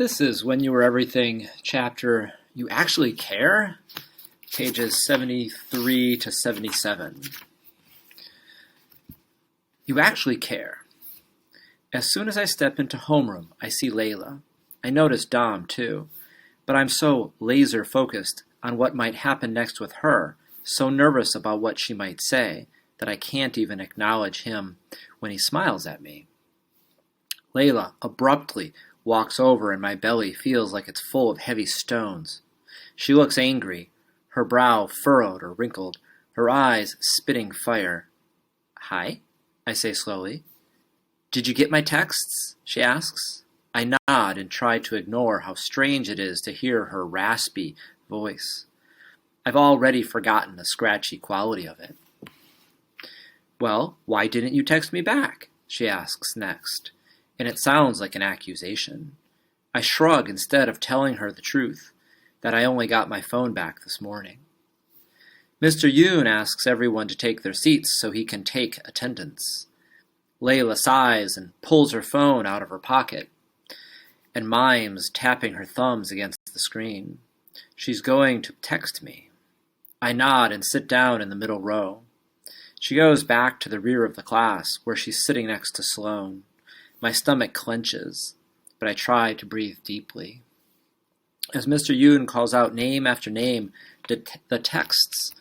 This is When You Were Everything, chapter You Actually Care, pages 73 to 77. You actually care. As soon as I step into homeroom, I see Layla. I notice Dom, too, but I'm so laser-focused on what might happen next with her, so nervous about what she might say, that I can't even acknowledge him when he smiles at me. Layla abruptly walks over and my belly feels like it's full of heavy stones. She looks angry, her brow furrowed or wrinkled, her eyes spitting fire. "Hi," I say slowly. "Did you get my texts?" she asks. I nod and try to ignore how strange it is to hear her raspy voice. I've already forgotten the scratchy quality of it. "Well, why didn't you text me back?" she asks next, and it sounds like an accusation. I shrug instead of telling her the truth, that I only got my phone back this morning. Mr. Yoon asks everyone to take their seats so he can take attendance. Layla sighs and pulls her phone out of her pocket and mimes tapping her thumbs against the screen. She's going to text me. I nod and sit down in the middle row. She goes back to the rear of the class, where she's sitting next to Sloane. My stomach clenches, but I try to breathe deeply. As Mr. Yoon calls out name after name, the texts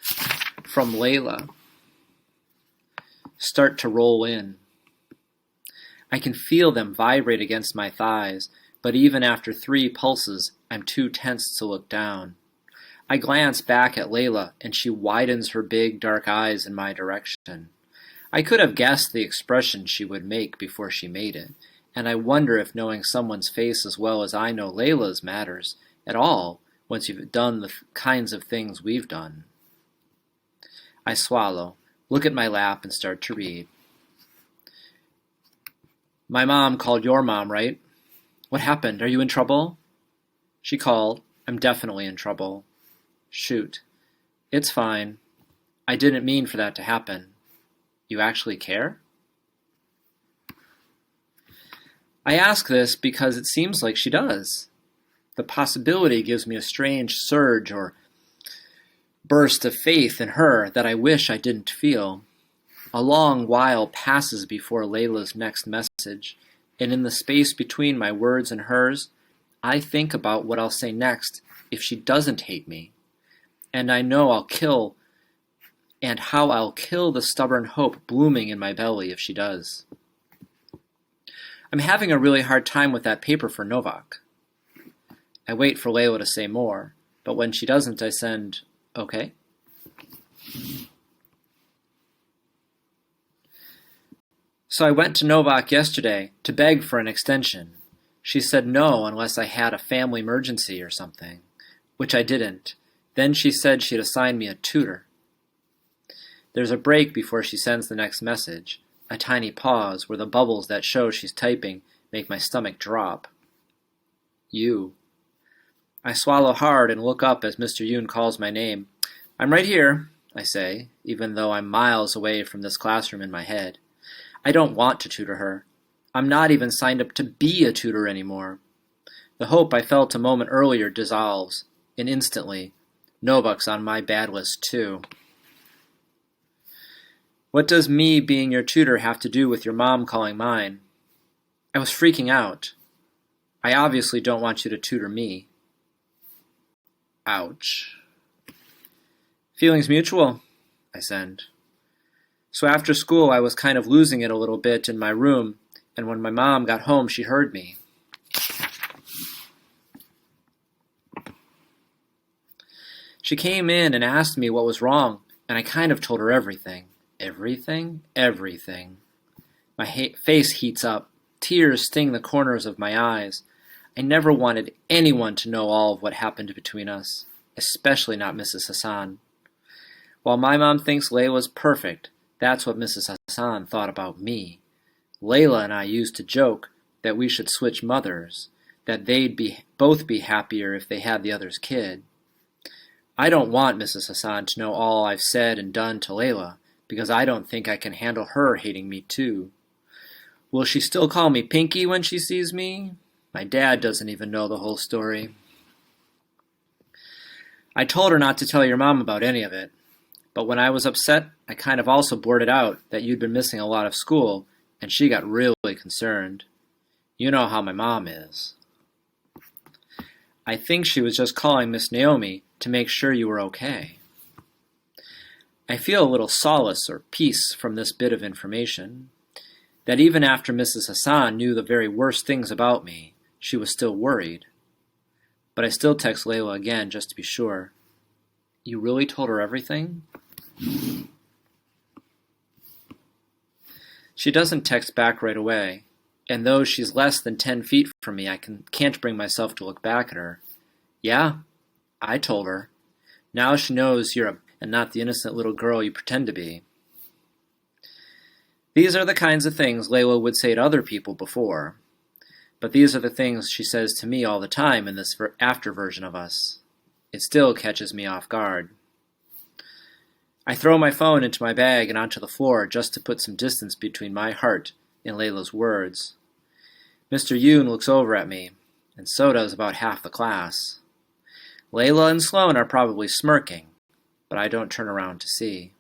from Layla start to roll in. I can feel them vibrate against my thighs, but even after 3 pulses, I'm too tense to look down. I glance back at Layla, and she widens her big, dark eyes in my direction. I could have guessed the expression she would make before she made it, and I wonder if knowing someone's face as well as I know Layla's matters at all once you've done the kinds of things we've done. I swallow, look at my lap, and start to read. "My mom called your mom, right? What happened? Are you in trouble?" "She called. I'm definitely in trouble." "Shoot. It's fine. I didn't mean for that to happen. You actually care?" I ask this because it seems like she does. The possibility gives me a strange surge or burst of faith in her that I wish I didn't feel. A long while passes before Layla's next message, and in the space between my words and hers, I think about what I'll say next if she doesn't hate me. And I know how I'll kill the stubborn hope blooming in my belly if she does. I'm having a really hard time with that paper for Novak. I wait for Layla to say more, but when she doesn't, I send, "Okay." "So I went to Novak yesterday to beg for an extension. She said no unless I had a family emergency or something, which I didn't. Then she said she'd assign me a tutor." There's a break before she sends the next message, a tiny pause where the bubbles that show she's typing make my stomach drop. "You." I swallow hard and look up as Mr. Yoon calls my name. "I'm right here," I say, even though I'm miles away from this classroom in my head. I don't want to tutor her. I'm not even signed up to be a tutor anymore. The hope I felt a moment earlier dissolves, and instantly, Novak's on my bad list too. "What does me being your tutor have to do with your mom calling mine?" I was freaking out. "I obviously don't want you to tutor me." Ouch. "Feelings mutual," I send. So after school I was kind of losing it a little bit in my room, and when my mom got home she heard me. She came in and asked me what was wrong, and I kind of told her everything. Everything. My face heats up. Tears sting the corners of my eyes. I never wanted anyone to know all of what happened between us, especially not Mrs. Hassan. While my mom thinks Layla's perfect, that's what Mrs. Hassan thought about me. Layla and I used to joke that we should switch mothers, that they'd both be happier if they had the other's kid. I don't want Mrs. Hassan to know all I've said and done to Layla, because I don't think I can handle her hating me too. Will she still call me Pinky when she sees me? My dad doesn't even know the whole story. I told her not to tell your mom about any of it, but when I was upset, I kind of also blurted out that you'd been missing a lot of school, and she got really concerned. You know how my mom is. I think she was just calling Miss Naomi to make sure you were okay. I feel a little solace or peace from this bit of information, that even after Mrs. Hassan knew the very worst things about me, she was still worried. But I still text Layla again just to be sure. You really told her everything? She doesn't text back right away, and though she's less than 10 feet from me, I can't bring myself to look back at her. Yeah, I told her. Now she knows you're and not the innocent little girl you pretend to be. These are the kinds of things Layla would say to other people before, but these are the things she says to me all the time in this after version of us. It still catches me off guard. I throw my phone into my bag and onto the floor just to put some distance between my heart and Layla's words. Mr. Yoon looks over at me, and so does about half the class. Layla and Sloan are probably smirking, but I don't turn around to see.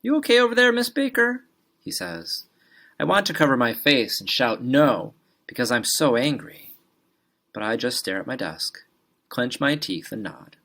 You okay over there, Miss Baker? He says. I want to cover my face and shout no, because I'm so angry. But I just stare at my desk, clench my teeth, and nod.